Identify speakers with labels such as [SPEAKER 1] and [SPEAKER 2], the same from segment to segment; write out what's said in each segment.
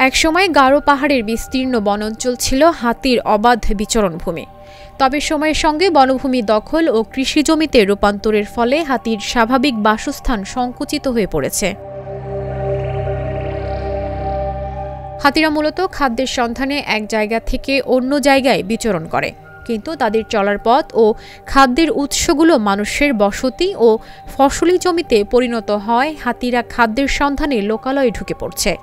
[SPEAKER 1] একসময় গারো পাহাড়ের বিস্তীর্ণ বনাঞ্চল ছিল হাতির অবাধ বিচরণভূমি। তবে সময়ের সঙ্গে বনভূমি দখল ও কৃষিজমিতে রূপান্তরের ফলে হাতির স্বাভাবিক বাসস্থান সংকুচিত হয়ে পড়েছে। হাতিরা মূলত খাদ্যের সন্ধানে এক জায়গা থেকে অন্য জায়গায় বিচরণ করে, কিন্তু তাদের চলার পথ ও খাদ্যের উৎসগুলো মানুষের বসতি ও ফসলি জমিতে পরিণত হয়। হাতিরা খাদ্যের সন্ধানে লোকালয়ে ঢুকে পড়ছে।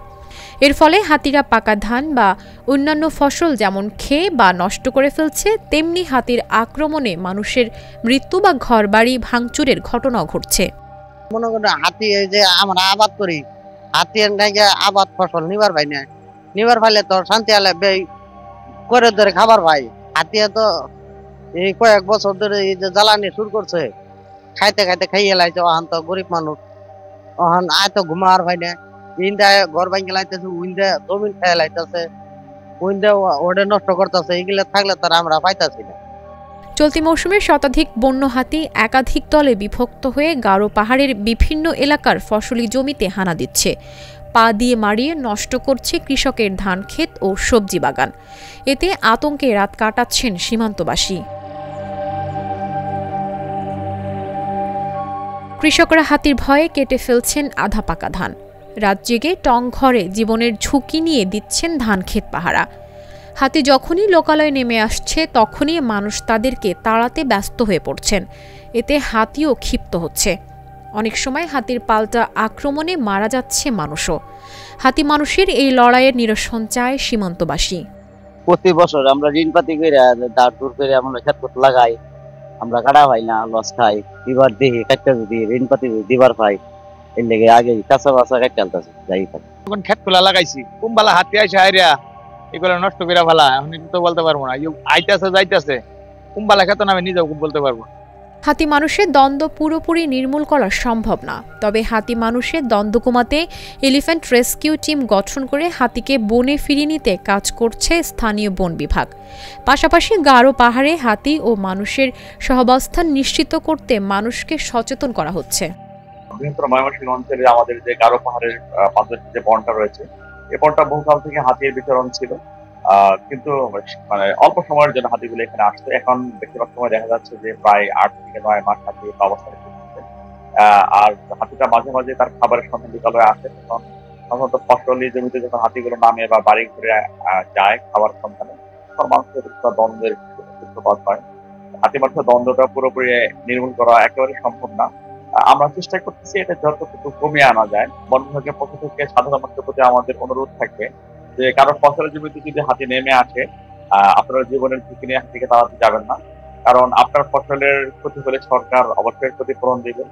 [SPEAKER 1] এর ফলে হাতিরা পাকা ধান বা অন্যান্য ফসল যেমন খেয়ে বা নষ্ট করে ফেলছে, তেমনি হাতির আক্রমণে মানুষের মৃত্যু বা ঘরবাড়ি ভাঙচুরের ঘটনাও ঘটছে।
[SPEAKER 2] মনে করেন হাতি যে আমরা আবাদ করি, হাতি আবাদ ফসল নিবার পাই না, নিবার পাইলে তো শান্তি আলে করে ধরে খাবার পাই। হাতিয়া তো এই কয়েক বছর ধরে এই যে জ্বালানি শুরু করছে, খাইতে খাইতে খাইয়ে লাইছে। ওখান তো গরিব মানুষ, ওখান আয় তো ঘুমার পাই না। ইন্দা ঘর ভাঙে লাইতেছে, উইন্দা জমিন খেয়ে লাইতেছে, উইন্দা ওটা নষ্ট করতেছে। এগুলো থাকলে তারা আমরা পাইতাছি না।
[SPEAKER 1] চলতি মৌসুমে শতাধিক বন্য হাতি একাধিক দলে বিভক্ত হয়ে গারো পাহাড়ের বিভিন্ন এলাকার ফসলি জমিতে হানা দিচ্ছে, পা দিয়ে মারিয়ে নষ্ট করছে কৃষকের ধান ক্ষেত ও সবজি বাগান। এতে আতঙ্কে রাত কাটাচ্ছেন সীমান্তবাসী। কৃষকরা হাতির ভয়ে কেটে ফেলছেন আধা পাকা ধান। রাত জেগে টং ঘরে জীবনের ঝুঁকি নিয়ে দিচ্ছেন ধান ক্ষেত পাহারা। হাতি যখনই লোকালয়ে নেমে আসছে, তখনই মানুষ তাদেরকে তাড়াতে ব্যস্ত হয়ে পড়ছেন। এতে হাতিও ক্ষিপ্ত হচ্ছে। অনেক সময় হাতির পাল্টা আক্রমণে মারা যাচ্ছে মানুষও। হাতি মানুষের এই লড়াইয়ের নিরসন চায় সীমান্তবাসী।
[SPEAKER 3] প্রতি বছর আমরা ঋণপাতি করে দাঁড় দূর করে আমরা খেত লাগাই, আমরা কাটা পাই না, লস খাই। এবার দেখি কাটটা যদি ঋণপাতি দিবার পাই, এর লেগে আগে কাঁচা বাসা কাটতে আলতাছে যাই থাকে।
[SPEAKER 4] তখন খেত খোলা লাগাইছি, কুম্বালা হাতি আইসা আইরা এগুলো নষ্ট করে ফেলা। এখন তো বলতে পারবো না, আইতাছে যাইতাছে, কুম্বালা খেত না আমি নিজেও বলতে পারবো।
[SPEAKER 1] হাতি মানুষের দ্বন্দ্ব পুরোপুরি নির্মূল করা সম্ভব না, তবে হাতি মানুষের দ্বন্দ্ব কমাতে এলিফ্যান্ট রেস্কিউ টিম গঠন করে হাতিকে বনে ফিরিয়ে নিতে কাজ করছে স্থানীয় বন বিভাগ। পাশাপাশি গারো পাহাড়ে হাতি ও মানুষের সহাবস্থান নিশ্চিত করতে মানুষকে সচেতন করা হচ্ছে।
[SPEAKER 5] বৃহত্তর ময়মনসিংহ অঞ্চলে আমাদের যে গারো পাহাড়ের পাশে যে বনটা রয়েছে, এই বনটা বহুকাল থেকে হাতির বিচরণ ছিল, কিন্তু মানে অল্প সময়ের জন্য হাতিগুলো এখানে আসছে। এখন বেশিরভাগ সময় দেখা যাচ্ছে যে প্রায় 8 থেকে 9 মাস হাতি অবস্থানে থাকছে। আর হাতিটা মাঝে মাঝে তার খাবারের সন্ধান বিকালে আসে, তখন সাধারণত ফসলি জমিতে যখন হাতিগুলো নামে বা বাড়ি ঘুরে যায় খাবার সন্ধানে, তখন মানুষের দ্বন্দ্বের সূত্রপাত হয়। হাতি মানুষের দ্বন্দ্বটা পুরোপুরি নির্মূল করা একেবারে সম্ভব না। আমরা চেষ্টা করতেছি এটা যতটুকু কমিয়ে আনা যায়। বন বিভাগের পক্ষ থেকে সাধারণ মানুষের প্রতি আমাদের অনুরোধ থাকবে যে কারো ফসলের জমিতে যদি হাতি নেমে আসে, আপনার জীবনের ঝুঁকি নিয়ে হাতিকে তাড়াতে যাবেন না। কারণ আপনার ফসলের ক্ষতি হলে সরকার অবশ্যই ক্ষতিপূরণ দেবে।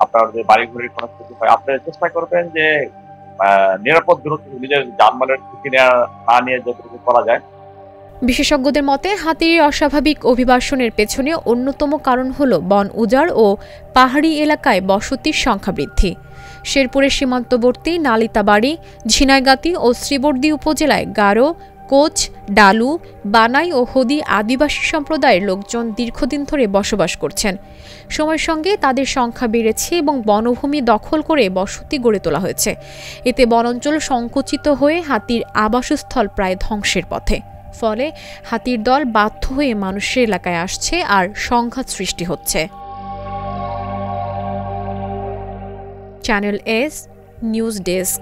[SPEAKER 5] আপনার যে বাড়ি ঘরের কোনো ক্ষতি হয়, আপনি চেষ্টা করবেন যে নিরাপদ দূরত্ব নিজের জানমালের ঝুঁকি না নিয়ে যতটুকু করা যায়।
[SPEAKER 1] বিশেষজ্ঞদের মতে হাতির অস্বাভাবিক অভিবাসনের পেছনে অন্যতম কারণ হল বন উজাড় ও পাহাড়ি এলাকায় বসতির সংখ্যা বৃদ্ধি। শেরপুরের সীমান্তবর্তী নালিতাবাড়ি, ঝিনাইগাতি ও শ্রীবর্দী উপজেলায় গারো, কোচ, ডালু, বানাই ও হদি আদিবাসী সম্প্রদায়ের লোকজন দীর্ঘদিন ধরে বসবাস করছেন। সময়ের সঙ্গে তাদের সংখ্যা বেড়েছে এবং বনভূমি দখল করে বসতি গড়ে তোলা হয়েছে। এতে বনাঞ্চল সংকুচিত হয়ে হাতির আবাসস্থল প্রায় ধ্বংসের পথে। ফলে হাতির দল বাধ্য হয়ে মানুষের এলাকায় আসছে আর সংঘাত সৃষ্টি হচ্ছে। Channel S news desk.